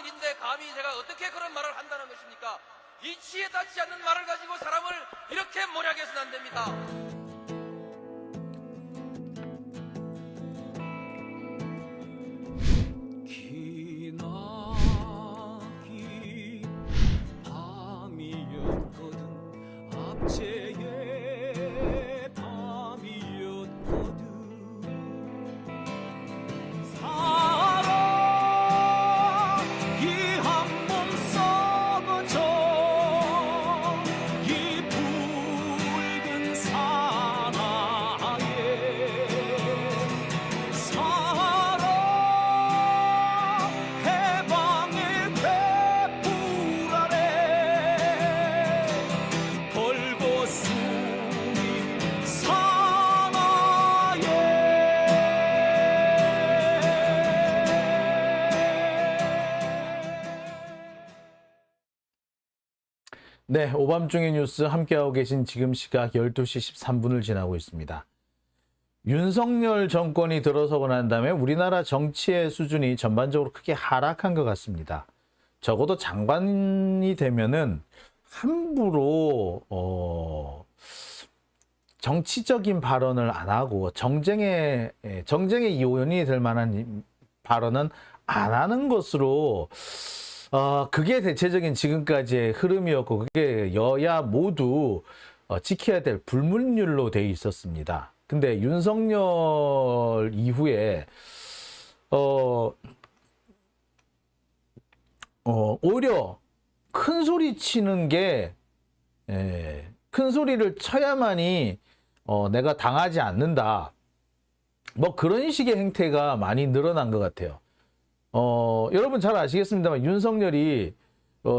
사실인데 감히 제가 어떻게 그런 말을 한다는 것입니까? 이치에 닿지 않는 말을 가지고 사람을 이렇게 몰약해서는 안 됩니다. 기나긴 밤이었거든. 압제의 밤이었거든. 사랑이 한몸 썩어져 이 붉은 사나에 사랑 해방의 횃불 아래 걸고 숨이 사나에. 네, 오밤중의 뉴스 함께하고 계신 지금 시각 12시 13분을 지나고 있습니다. 윤석열 정권이 들어서고 난 다음에 우리나라 정치의 수준이 전반적으로 크게 하락한 것 같습니다. 적어도 장관이 되면은 함부로 정치적인 발언을 안 하고 정쟁의 이원이 될 만한 발언은 안 하는 것으로 그게 대체적인 지금까지의 흐름이었고 그게 여야 모두 지켜야 될 불문율로 돼 있었습니다. 근데 윤석열 이후에 오히려 큰 소리 치는 게 큰 소리를 쳐야만이 내가 당하지 않는다. 뭐 그런 식의 행태가 많이 늘어난 것 같아요. 여러분 잘 아시겠습니다만 윤석열이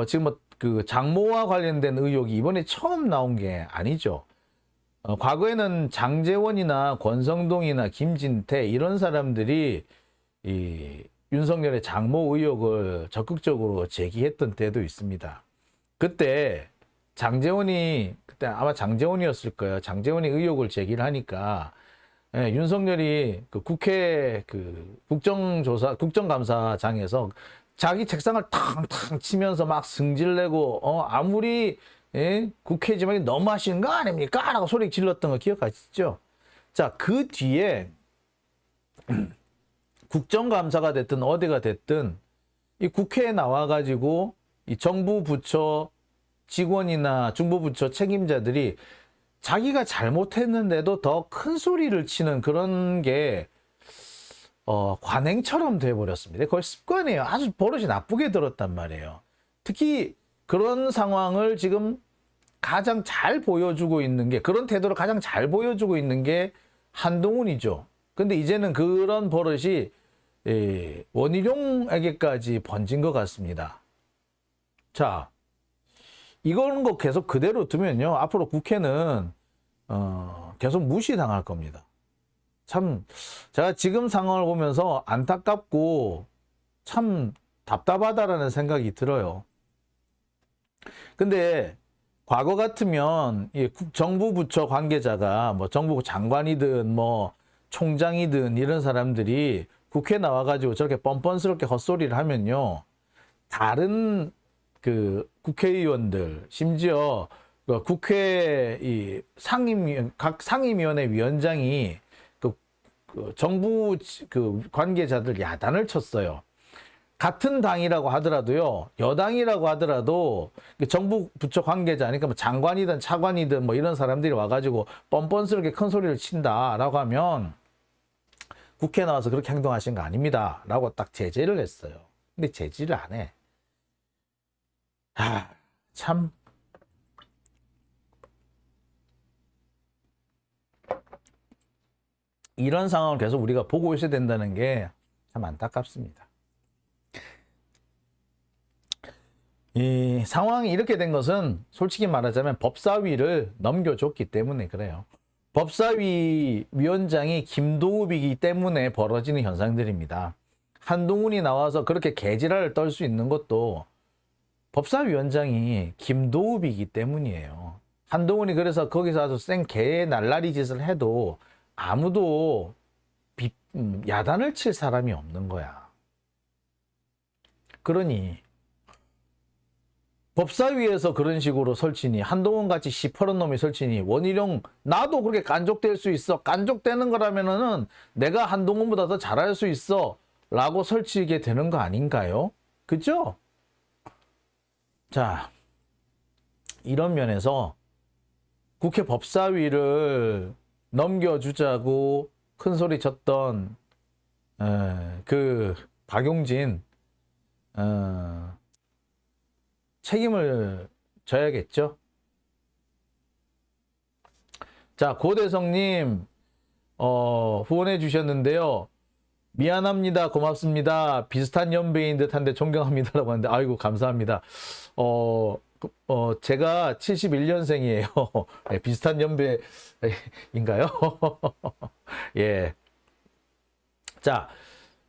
지금 뭐 그 장모와 관련된 의혹이 이번에 처음 나온 게 아니죠. 과거에는 장제원이나 권성동이나 김진태 이런 사람들이 이 윤석열의 장모 의혹을 적극적으로 제기했던 때도 있습니다. 그때 그때 아마 장제원이었을 거예요. 장제원이 의혹을 제기를 하니까 윤석열이 그 국회 국정감사장에서 자기 책상을 탕탕 치면서 막 승질내고 아무리 국회의장이 너무 하시는 거 아닙니까? 라고 소리 질렀던 거 기억하시죠? 자, 그 뒤에 국정감사가 됐든 어디가 됐든 이 국회에 나와가지고 이 정부 부처 직원이나 중부부처 책임자들이 자기가 잘못했는데도 더 큰 소리를 치는 그런 게 관행처럼 돼버렸습니다. 거의 습관이에요. 아주 버릇이 나쁘게 들었단 말이에요. 특히 그런 상황을 지금 가장 잘 보여주고 있는 게, 그런 태도를 가장 잘 보여주고 있는 게 한동훈이죠. 근데 이제는 그런 버릇이 원희룡에게까지 번진 것 같습니다. 자, 이거는 거 계속 그대로 두면요, 앞으로 국회는 계속 무시당할 겁니다. 참 제가 지금 상황을 보면서 안타깝고 참 답답하다라는 생각이 들어요. 근데 과거 같으면 이 정부 부처 관계자가 뭐 정부 장관이든 뭐 총장이든 이런 사람들이 국회 나와가지고 저렇게 뻔뻔스럽게 헛소리를 하면요, 다른 그 국회의원들, 심지어 그 국회 이 각 상임위원회 위원장이 그 정부 그 관계자들 야단을 쳤어요. 같은 당이라고 하더라도요, 여당이라고 하더라도 정부 부처 관계자, 그러니까 뭐 장관이든 차관이든 뭐 이런 사람들이 와가지고 뻔뻔스럽게 큰 소리를 친다라고 하면 국회에 나와서 그렇게 행동하신 거 아닙니다 라고 딱 제재를 했어요. 근데 제지를 안 해. 참 이런 상황을 계속 우리가 보고 있어야 된다는 게 참 안타깝습니다. 이 상황이 이렇게 된 것은 솔직히 말하자면 법사위를 넘겨줬기 때문에 그래요. 법사위 위원장이 김도읍이기 때문에 벌어지는 현상들입니다. 한동훈이 나와서 그렇게 개지랄을 떨 수 있는 것도 법사위원장이 김도읍이기 때문이에요. 한동훈이 그래서 거기서 아주 쌩 개 날라리 짓을 해도 아무도 야단을 칠 사람이 없는 거야. 그러니 법사위에서 그런 식으로 설치니 한동훈 같이 시퍼런 놈이 설치니 원희룡 나도 그렇게 간족될 수 있어. 간족되는 거라면은 내가 한동훈보다 더 잘할 수 있어 라고 설치게 되는 거 아닌가요? 그죠? 자, 이런 면에서 국회 법사위를 넘겨주자고 큰 소리 쳤던 그 박용진 책임을 져야겠죠. 자, 고대성님 후원해 주셨는데요. 미안합니다. 고맙습니다. 비슷한 연배인 듯한데 존경합니다라고 하는데 아이고 감사합니다. 제가 71년생이에요. 네, 비슷한 연배인가요? 예. 자,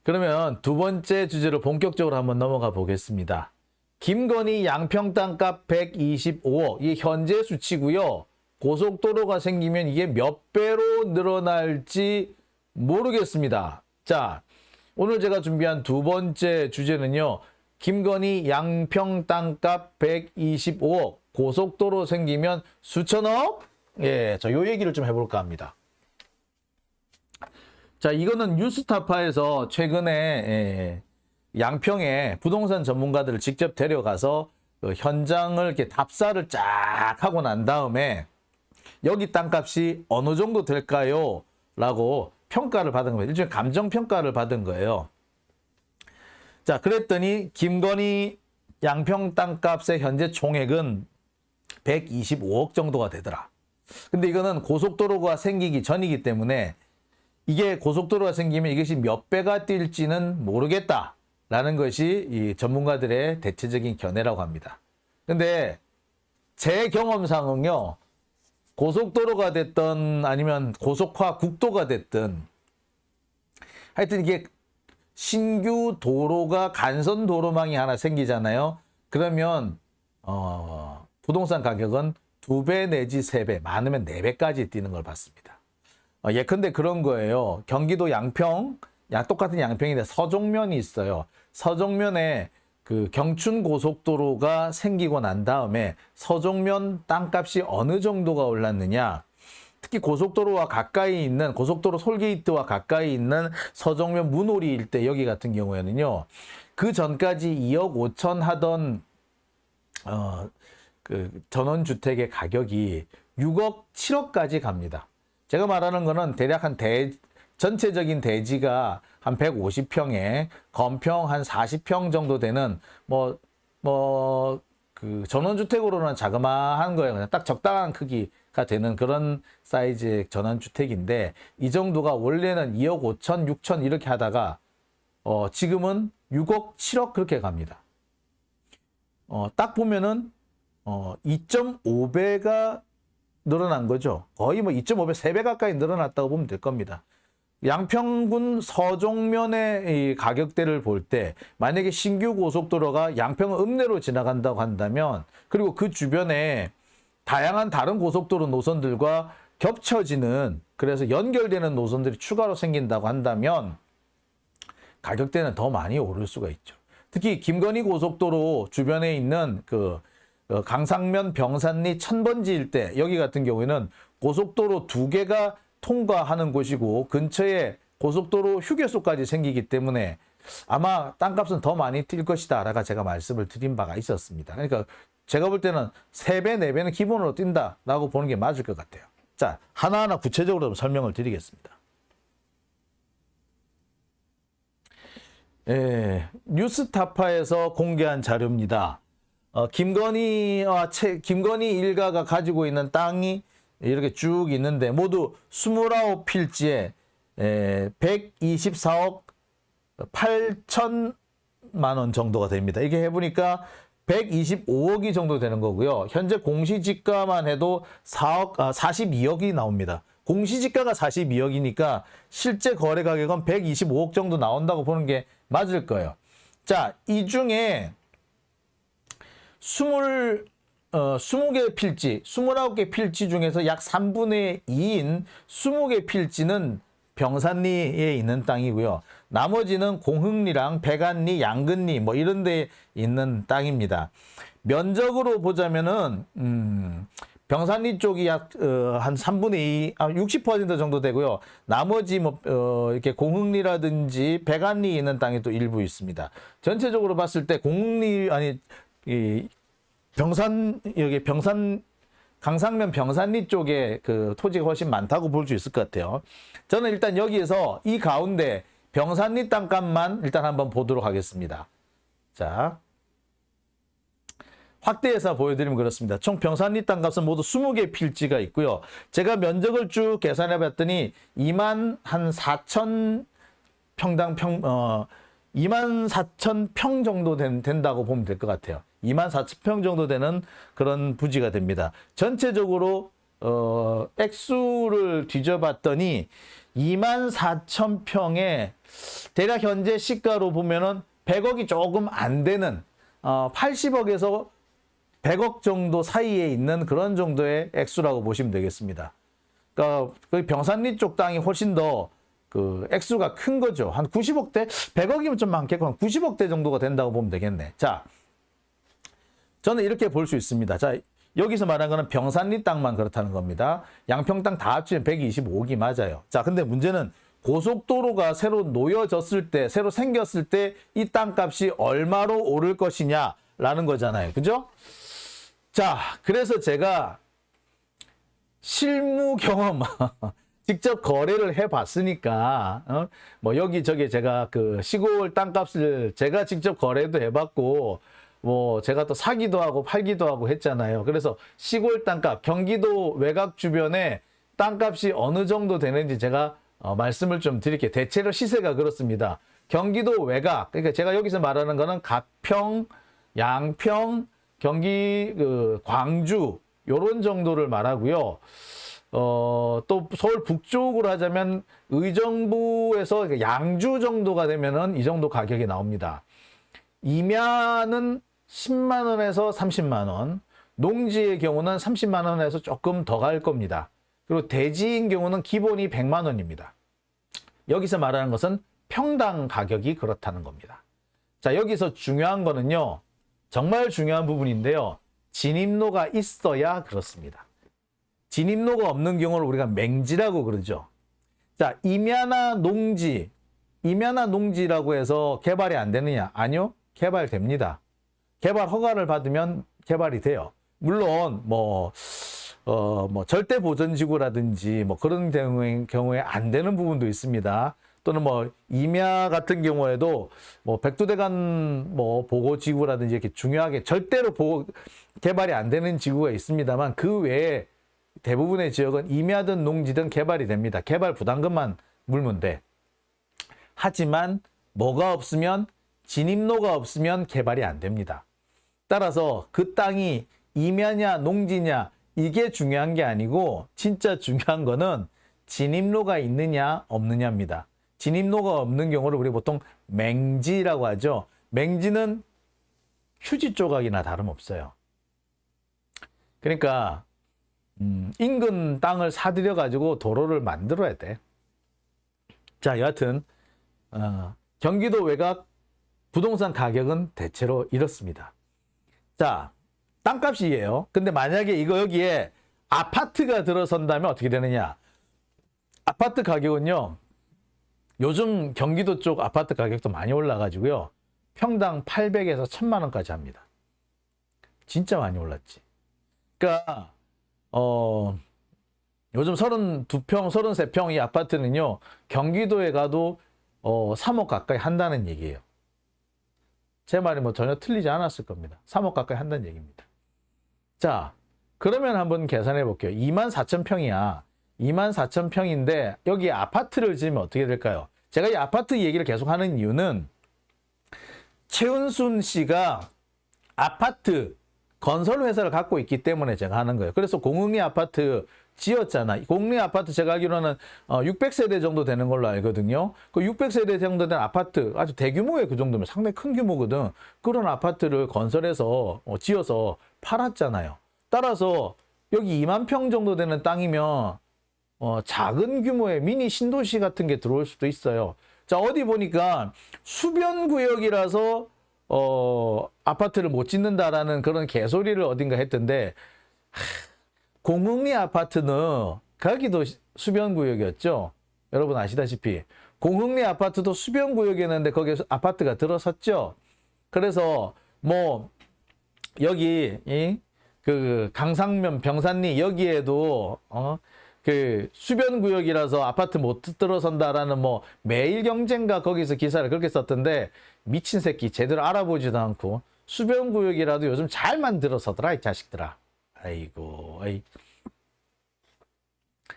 그러면 두 번째 주제로 본격적으로 한번 넘어가 보겠습니다. 김건희 양평 땅값 125억, 이게 현재 수치고요. 고속도로가 생기면 이게 몇 배로 늘어날지 모르겠습니다. 자, 오늘 제가 준비한 두 번째 주제는요. 김건희 양평 땅값 125억, 고속도로 생기면 수천억? 예, 저 요 얘기를 좀 해볼까 합니다. 자, 이거는 뉴스타파에서 최근에 양평에 부동산 전문가들을 직접 데려가서 그 현장을 이렇게 답사를 쫙 하고 난 다음에 여기 땅값이 어느 정도 될까요? 라고 평가를 받은 거예요. 일종의 감정평가를 받은 거예요. 자, 그랬더니 김건희 양평 땅값의 현재 총액은 125억 정도가 되더라. 근데 이거는 고속도로가 생기기 전이기 때문에 이게 고속도로가 생기면 이것이 몇 배가 뛸지는 모르겠다라는 것이 이 전문가들의 대체적인 견해라고 합니다. 근데 제 경험상은요, 고속도로가 됐든 아니면 고속화 국도가 됐든 하여튼 이게 신규 도로가 간선 도로망이 하나 생기잖아요. 그러면 부동산 가격은 2배 내지 3배, 많으면 4배까지 뛰는 걸 봤습니다. 예컨대 그런 거예요. 경기도 양평, 똑같은 양평인데 서종면이 있어요. 서종면에 그 경춘 고속도로가 생기고 난 다음에 서종면 땅값이 어느 정도가 올랐느냐. 특히 고속도로와 가까이 있는, 고속도로 톨게이트와 가까이 있는 서종면 문오리 일대 여기 같은 경우에는요. 그 전까지 2억 5천 하던 그 전원주택의 가격이 6억 7억까지 갑니다. 제가 말하는 거는 대략 전체적인 대지가 한 150평에 건평 한 40평 정도 되는 그 전원주택으로는 자그마한 거예요. 그냥 딱 적당한 크기가 되는 그런 사이즈의 전원주택인데 이 정도가 원래는 2억 5천, 6천 이렇게 하다가 지금은 6억, 7억 그렇게 갑니다. 딱 보면은 2.5배가 늘어난 거죠. 거의 2.5배, 3배 가까이 늘어났다고 보면 될 겁니다. 양평군 서종면의 이 가격대를 볼 때 만약에 신규 고속도로가 양평 읍내로 지나간다고 한다면 그리고 그 주변에 다양한 다른 고속도로 노선들과 겹쳐지는 그래서 연결되는 노선들이 추가로 생긴다고 한다면 가격대는 더 많이 오를 수가 있죠. 특히 김건희 고속도로 주변에 있는 그 강상면 병산리 천번지 일대 여기 같은 경우에는 고속도로 2개가 통과하는 곳이고 근처에 고속도로 휴게소까지 생기기 때문에 아마 땅값은 더 많이 뛸 것이다 라고 제가 말씀을 드린 바가 있었습니다. 그러니까 제가 볼 때는 3배, 4배는 기본으로 뛴다라고 보는 게 맞을 것 같아요. 자, 하나하나 구체적으로 좀 설명을 드리겠습니다. 뉴스타파에서 공개한 자료입니다. 김건희 일가가 가지고 있는 땅이 이렇게 쭉 있는데 모두 29필지에 124억 8천만 원 정도가 됩니다. 이게 해보니까 125억이 정도 되는 거고요. 현재 공시지가만 해도 42억이 나옵니다. 공시지가가 42억이니까 실제 거래 가격은 125억 정도 나온다고 보는 게 맞을 거예요. 자, 이 중에 20개 필지, 29개 필지 중에서 약 3분의 2인 20개 필지는 병산리에 있는 땅이고요. 나머지는 공흥리랑 백안리, 양근리 뭐 이런 데 있는 땅입니다. 면적으로 보자면은 병산리 쪽이 약 한 3분의 2, 60% 정도 되고요. 나머지 뭐 이렇게 공흥리라든지 백안리 있는 땅이 또 일부 있습니다. 전체적으로 봤을 때 공흥리 이 여기 강상면 병산리 쪽에 그 토지가 훨씬 많다고 볼 수 있을 것 같아요. 저는 일단 여기에서 이 가운데 병산리 땅값만 일단 한번 보도록 하겠습니다. 자. 확대해서 보여드리면 그렇습니다. 총 병산리 땅값은 모두 20개 필지가 있고요. 제가 면적을 쭉 계산해 봤더니 24,000 평 정도 된다고 보면 될 것 같아요. 24,000평 정도 되는 그런 부지가 됩니다. 전체적으로 액수를 뒤져봤더니 24,000평에 대략 현재 시가로 보면은 100억이 조금 안 되는 80억에서 100억 정도 사이에 있는 그런 정도의 액수라고 보시면 되겠습니다. 그러니까 그 병산리 쪽 땅이 훨씬 더 그 액수가 큰 거죠. 한 90억대? 100억이면 좀 많겠고 한 90억대 정도가 된다고 보면 되겠네. 자, 저는 이렇게 볼 수 있습니다. 자, 여기서 말한 거는 병산리 땅만 그렇다는 겁니다. 양평 땅 다 합치면 125억이 맞아요. 자, 근데 문제는 고속도로가 새로 놓여졌을 때, 새로 생겼을 때 이 땅값이 얼마로 오를 것이냐라는 거잖아요. 그죠? 자, 그래서 제가 실무 경험, 직접 거래를 해봤으니까, 뭐 여기저기 제가 그 시골 땅값을 제가 직접 거래도 해봤고, 뭐 제가 또 사기도 하고 팔기도 하고 했잖아요. 그래서 시골 땅값, 경기도 외곽 주변에 땅값이 어느 정도 되는지 제가 말씀을 좀 드릴게요. 대체로 시세가 그렇습니다. 경기도 외곽, 그러니까 제가 여기서 말하는 거는 가평, 양평, 경기 광주 요런 정도를 말하고요. 또 서울 북쪽으로 하자면 의정부에서 양주 정도가 되면은 이 정도 가격이 나옵니다. 임야는 10만 원에서 30만 원, 농지의 경우는 30만 원에서 조금 더 갈 겁니다. 그리고 대지인 경우는 기본이 100만 원입니다. 여기서 말하는 것은 평당 가격이 그렇다는 겁니다. 자, 여기서 중요한 거는요. 정말 중요한 부분인데요. 진입로가 있어야 그렇습니다. 진입로가 없는 경우를 우리가 맹지라고 그러죠. 자, 임야나 농지라고 해서 개발이 안 되느냐? 아니요. 개발됩니다. 개발 허가를 받으면 개발이 돼요. 물론 뭐 절대 보전지구라든지 뭐 그런 경우에 안 되는 부분도 있습니다. 또는 뭐 임야 같은 경우에도 뭐 백두대간 뭐 보고지구라든지 이렇게 중요하게 절대로 개발이 안 되는 지구가 있습니다만 그 외에 대부분의 지역은 임야든 농지든 개발이 됩니다. 개발 부담금만 물면 돼. 하지만 뭐가 없으면 진입로가 없으면 개발이 안 됩니다. 따라서 그 땅이 임야냐 농지냐 이게 중요한 게 아니고 진짜 중요한 거는 진입로가 있느냐 없느냐입니다. 진입로가 없는 경우를 우리 보통 맹지라고 하죠. 맹지는 휴지 조각이나 다름없어요. 그러니까 인근 땅을 사들여 가지고 도로를 만들어야 돼. 자, 여하튼 경기도 외곽 부동산 가격은 대체로 이렇습니다. 자, 땅값이에요. 근데 만약에 이거 여기에 아파트가 들어선다면 어떻게 되느냐? 아파트 가격은요. 요즘 경기도 쪽 아파트 가격도 많이 올라가지고요. 평당 800에서 1000만 원까지 합니다. 진짜 많이 올랐지. 그러니까 요즘 32평, 33평 이 아파트는요. 경기도에 가도 3억 가까이 한다는 얘기예요. 제 말이 뭐 전혀 틀리지 않았을 겁니다. 3억 가까이 한다는 얘기입니다. 자, 그러면 한번 계산해 볼게요. 24,000평이야. 24,000평인데 여기 아파트를 지으면 어떻게 될까요? 제가 이 아파트 얘기를 계속 하는 이유는 최은순 씨가 아파트 건설 회사를 갖고 있기 때문에 제가 하는 거예요. 그래서 공흥리 아파트 지었잖아. 공흥리 아파트 제가 알기로는 600세대 정도 되는 걸로 알거든요. 그 600세대 정도 된 아파트 아주 대규모의 그 정도면 상당히 큰 규모거든. 그런 아파트를 건설해서 지어서 팔았잖아요. 따라서 여기 2만 평 정도 되는 땅이면 작은 규모의 미니 신도시 같은 게 들어올 수도 있어요. 자, 어디 보니까 수변구역이라서 아파트를 못 짓는다라는 그런 개소리를 어딘가 했던데, 공흥리 아파트는 거기도 수변구역이었죠. 여러분 아시다시피 공흥리 아파트도 수변구역이었는데 거기에 아파트가 들어섰죠. 그래서 뭐 여기 그 강상면 병산리 여기에도 그 수변구역이라서 아파트 못 들어선다라는 뭐 매일경제인가 거기서 기사를 그렇게 썼던데, 미친 새끼 제대로 알아보지도 않고 수변구역이라도 요즘 잘 만들어서더라 이 자식들아. 아이고,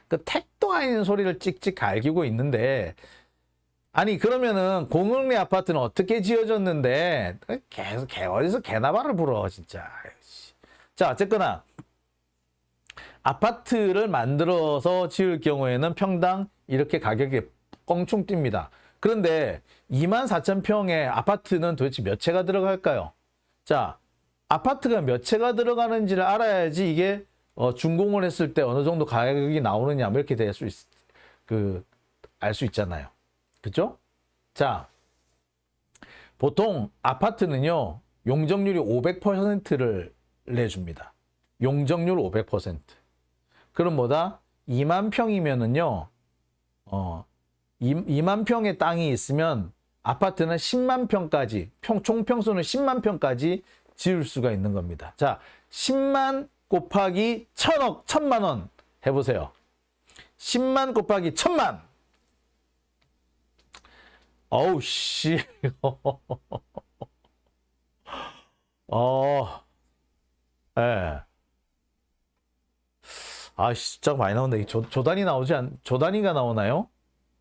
그 택도 아닌 소리를 찍찍 갈기고 있는데, 아니 그러면은 공흥리 아파트는 어떻게 지어졌는데 계속 어디서 개나발을 불어 진짜. 자, 어쨌거나 아파트를 만들어서 지을 경우에는 평당 이렇게 가격이 껑충 뜁니다. 그런데 24,000평의 아파트는 도대체 몇 채가 들어갈까요? 자, 아파트가 몇 채가 들어가는지를 알아야지 이게 준공을 했을 때 어느 정도 가격이 나오느냐 뭐 이렇게 될 수 알 수 있잖아요. 그죠? 자, 보통 아파트는요 용적률이 500%를 내줍니다. 용적률 500%. 그럼 뭐다? 2만 평이면은요, 2만 평의 땅이 있으면 아파트는 10만 평까지, 총 평수는 10만 평까지 지을 수가 있는 겁니다. 자, 10만 곱하기 1000억, 1000만 원 해보세요. 10만 곱하기 1000만. 어우, 씨. 예. 아, 진짜 많이 나온다. 조단위 조단위가 나오나요?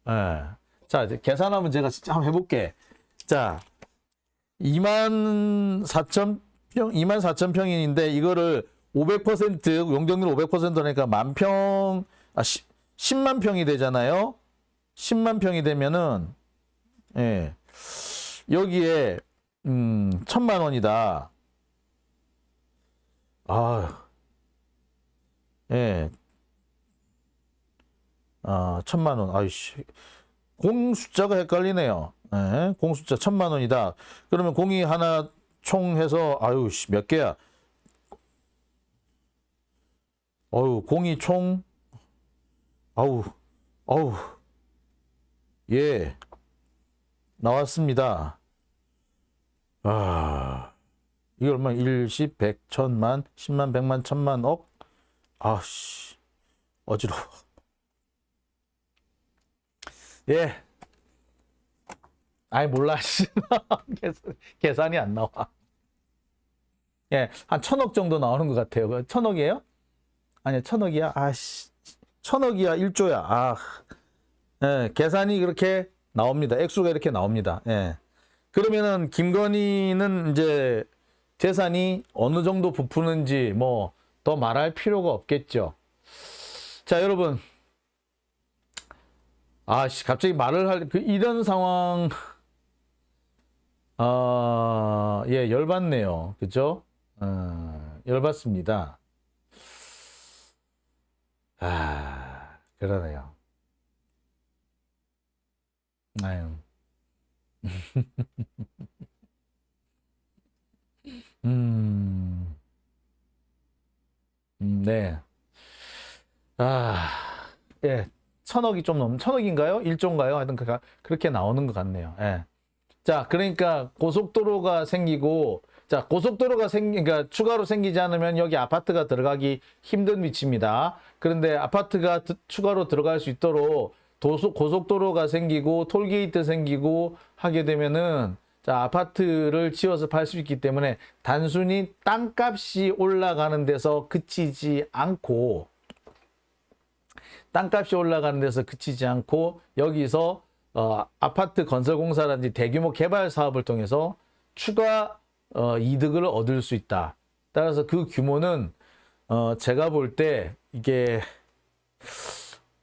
예. 자, 이제 계산하면 제가 진짜 한번 해볼게. 자, 24,000평, 24,000평인데, 이거를 500%, 용적률 500%니까 10,000평, 10만 평이 되잖아요? 10만 평이 되면은, 예. 여기에, 1,000만 원이다. 아, 예. 1,000만 원. 아이씨. 공 숫자가 헷갈리네요. 예. 공 숫자 1,000만 원이다. 그러면 공이 하나 총 해서, 아유, 몇 개야? 공이 총, 아우, 예. 나왔습니다. 이게 얼마? 1, 10, 100, 1,000만, 10만, 100만, 1,000만, 억? 아씨, 어지러워. 예. 아이, 몰라. 계산이 안 나와. 예, 한 1,000억 정도 나오는 것 같아요. 1,000억이에요? 아니야, 1,000억이야? 아씨, 1,000억이야, 1조야. 예, 계산이 그렇게 나옵니다. 액수가 이렇게 나옵니다. 예. 그러면은 김건희는 이제 재산이 어느 정도 부푸는지 뭐 더 말할 필요가 없겠죠. 자, 여러분. 갑자기 말을 이런 상황, 예, 열받네요. 그죠? 열받습니다. 그러네요. 아유. 네. 예. 1,000억이 좀 넘는, 1,000억인가요? 1조인가요? 하여튼 그렇게 나오는 것 같네요. 예. 자, 그러니까 고속도로가 생기고, 자, 그러니까 추가로 생기지 않으면 여기 아파트가 들어가기 힘든 위치입니다. 그런데 아파트가 추가로 들어갈 수 있도록 고속도로가 생기고 톨게이트 생기고 하게 되면은, 자, 아파트를 지어서 팔 수 있기 때문에 단순히 땅값이 올라가는 데서 그치지 않고, 여기서 아파트 건설공사라든지 대규모 개발 사업을 통해서 추가 이득을 얻을 수 있다. 따라서 그 규모는 제가 볼 때 이게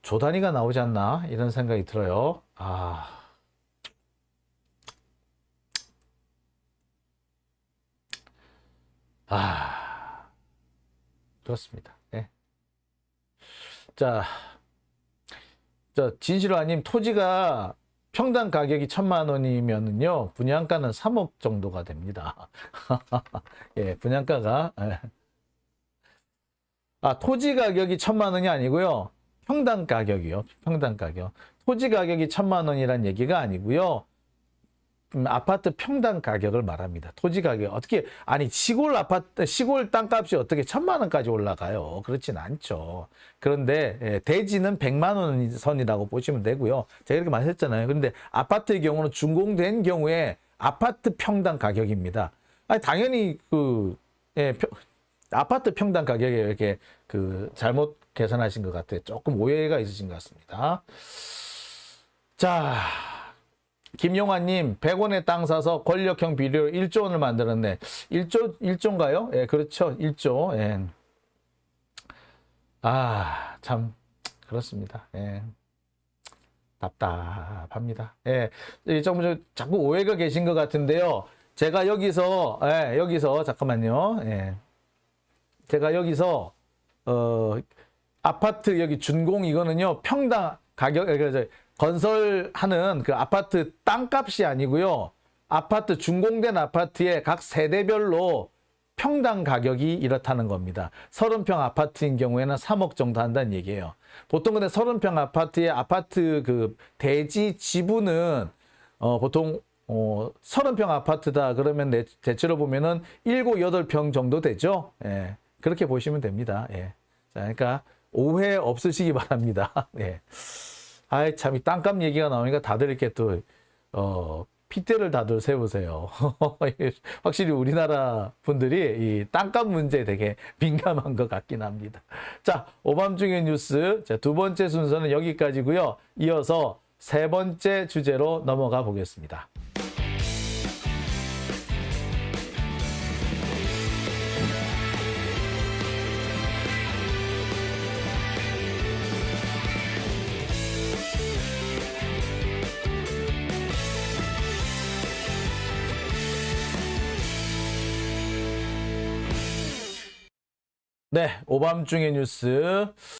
조 단위가 나오지 않나 이런 생각이 들어요. 그렇습니다. 네. 자, 진실화님, 토지가 평당 가격이 1,000만 원이면은요, 분양가는 3억 정도가 됩니다. 예, 분양가가. 예. 토지 가격이 1,000만 원이 아니고요. 평당 가격이요. 평당 가격. 토지 가격이 1,000만 원이란 얘기가 아니고요. 아파트 평당 가격을 말합니다. 토지 가격. 어떻게, 아니, 시골 아파트, 시골 땅값이 어떻게 1,000만 원까지 올라가요? 그렇진 않죠. 그런데, 대지는 100만 원 선이라고 보시면 되고요. 제가 이렇게 말했잖아요. 그런데 아파트의 경우는 준공된 경우에 아파트 평당 가격입니다. 아니, 당연히 아파트 평당 가격에 이렇게 잘못 계산하신 것 같아요. 조금 오해가 있으신 것 같습니다. 자, 김용환님, 100원에 땅 사서 권력형 비리로 1조 원을 만들었네. 1조인가요? 예, 그렇죠. 1조. 예. 참, 그렇습니다. 예. 답답합니다. 예. 자꾸 오해가 계신 것 같은데요. 제가 여기서, 잠깐만요. 예. 제가 여기서, 아파트 여기 준공 이거는요, 평당 가격, 건설하는 그 아파트 땅값이 아니고요. 아파트 준공된 아파트의 각 세대별로 평당 가격이 이렇다는 겁니다. 30평 아파트인 경우에는 3억 정도 한다는 얘기예요. 보통 근데 30평 아파트의 아파트 대지 지분은 보통 30평 아파트다 그러면 대체로 보면은 7, 8평 정도 되죠. 예. 그렇게 보시면 됩니다. 예. 자, 그러니까 오해 없으시기 바랍니다. 예. 참, 이 땅값 얘기가 나오니까 다들 이렇게 핏대를 다들 세우세요. 확실히 우리나라 분들이 이 땅값 문제에 되게 민감한 것 같긴 합니다. 자, 오밤중의 뉴스. 자, 두 번째 순서는 여기까지고요. 이어서 세 번째 주제로 넘어가 보겠습니다. 네, 오밤중의 뉴스.